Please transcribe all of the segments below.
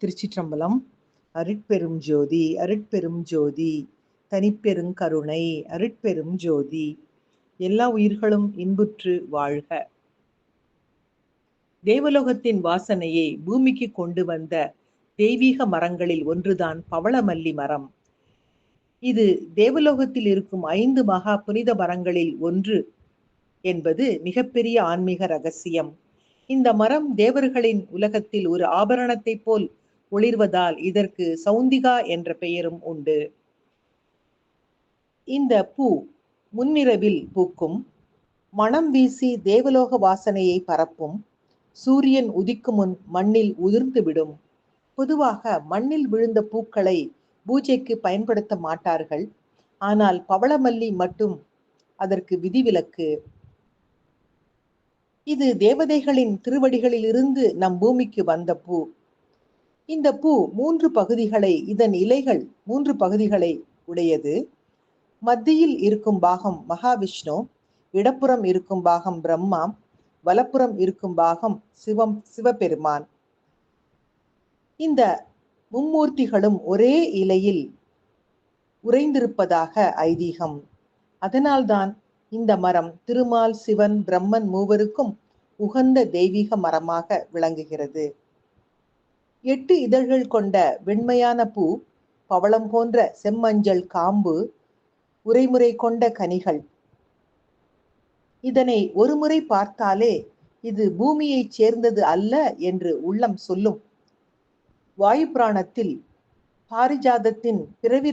திருச்சிற்றம்பலம். அருட்பெரும் ஜோதி அருட்பெரும் ஜோதி தனிப்பெருங்கருணை அருட்பெரும் ஜோதி. எல்லா உயிர்களும் இன்புற்று வாழ்க. தேவலோகத்தின் வாசனையை பூமிக்கு கொண்டு வந்த தெய்வீக மரங்களில் ஒன்றுதான் பவளமல்லி மரம். இது தேவலோகத்தில் இருக்கும் 5 மகா புனித மரங்களில் ஒன்று என்பது மிகப்பெரிய ஆன்மீக ரகசியம். இந்த மரம் தேவர்களின் உலகத்தில் ஒரு ஆபரணத்தை போல் ஒளிர்வதால் இதற்கு சௌந்திகா என்ற பெயரும் உண்டு. இந்த பூ முன்னிரவில் பூக்கும், மணம் வீசி தேவலோக வாசனையை பரப்பும், சூரியன் உதிக்கும் முன் மண்ணில் உதிர்ந்துவிடும். பொதுவாக மண்ணில் விழுந்த பூக்களை பூஜைக்கு பயன்படுத்த மாட்டார்கள். ஆனால் பவளமல்லி மட்டும் அதற்கு விதிவிலக்கு. இது தேவதைகளின் திருவடிகளிலிருந்து நம் பூமிக்கு வந்த பூ. இந்த பூ 3 பகுதிகளை, இதன் இலைகள் 3 பகுதிகளை உடையது. மத்தியில் இருக்கும் பாகம் மகாவிஷ்ணு, இடப்புறம் இருக்கும் பாகம் பிரம்மா, வலப்புறம் இருக்கும் பாகம் சிவபெருமான். இந்த மும்மூர்த்திகளும் ஒரே இலையில் உறைந்திருப்பதாக ஐதீகம். அதனால்தான் இந்த மரம் திருமால், சிவன், பிரம்மன் மூவருக்கும் உகந்த தெய்வீக மரமாக விளங்குகிறது. 8 இதழ்கள் கொண்ட வெண்மையான பூ, பவளம் போன்ற செம்மஞ்சள் காம்பு, உரைமுறை கொண்ட கனிகள். இதனை ஒரு முறை பார்த்தாலே இது பூமியைச் சேர்ந்தது அல்ல என்று உள்ளம் சொல்லும். வாயு புராணத்தில் பாரிஜாதத்தின் பிறவி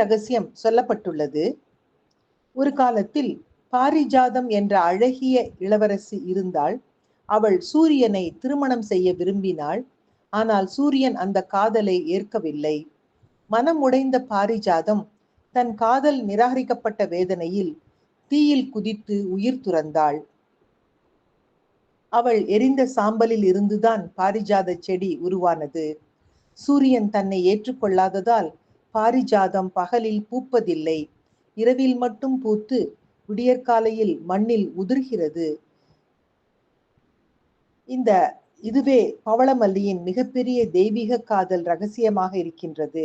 ரகசியம் சொல்லப்பட்டுள்ளது. ஒரு காலத்தில் பாரிஜாதம் என்ற அழகிய இளவரசி இருந்தாள். அவள் சூரியனை திருமணம் செய்ய விரும்பினாள். ஆனால் சூரியன் அந்த காதலை ஏற்கவில்லை. மனம் உடைந்த பாரிஜாதம் தன் காதல் நிராகரிக்கப்பட்ட வேதனையில் தீயில் குதித்து உயிர் துறந்தாள். அவள் எரிந்த சாம்பலில் இருந்துதான் பாரிஜாத செடி உருவானது. சூரியன் தன்னை ஏற்றுக்கொள்ளாததால் பாரிஜாதம் பகலில் பூப்பதில்லை. இரவில் மட்டும் பூத்து விடியற்காலையில் மண்ணில் உதிர்கிறது. இதுவே பவளமல்லியின் மிகப்பெரிய தெய்வீக காதல் ரகசியமாக இருக்கின்றது.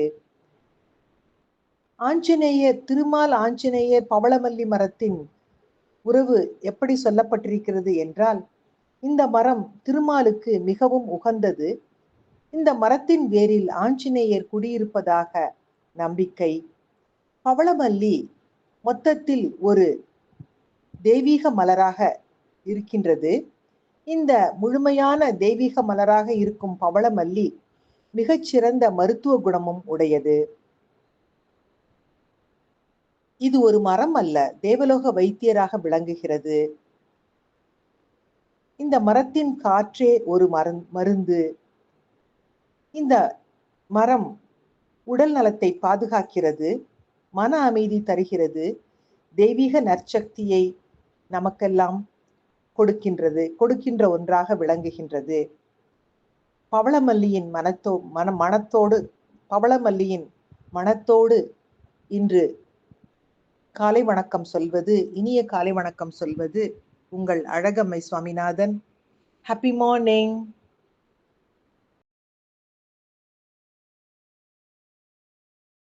திருமால் ஆஞ்சநேயர் பவளமல்லி மரத்தின் உறவு எப்படி சொல்லப்பட்டிருக்கிறது என்றால், இந்த மரம் திருமாலுக்கு மிகவும் உகந்தது. இந்த மரத்தின் வேரில் ஆஞ்சநேயர் குடியிருப்பதாக நம்பிக்கை. பவளமல்லி மொத்தத்தில் ஒரு தெய்வீக மலராக இருக்கின்றது. இந்த முழுமையான தெய்வீக மலராக இருக்கும் பவளமல்லி மிகச்சிறந்த மருத்துவ குணமும் உடையது. இது ஒரு மரம் அல்ல, தேவலோக வைத்தியராக விளங்குகிறது. இந்த மரத்தின் காற்றே ஒரு மருந்து. இந்த மரம் உடல் நலத்தை பாதுகாக்கிறது, மன அமைதி தருகிறது, தெய்வீக நற்சக்தியை நமக்கெல்லாம் கொடுக்கின்ற ஒன்றாக விளங்குகின்றது. பவளமல்லியின் மனத்தோடு இன்று காலை வணக்கம் சொல்வது, இனிய காலை வணக்கம் சொல்வது உங்கள் அழகம்மை சுவாமிநாதன். Happy morning.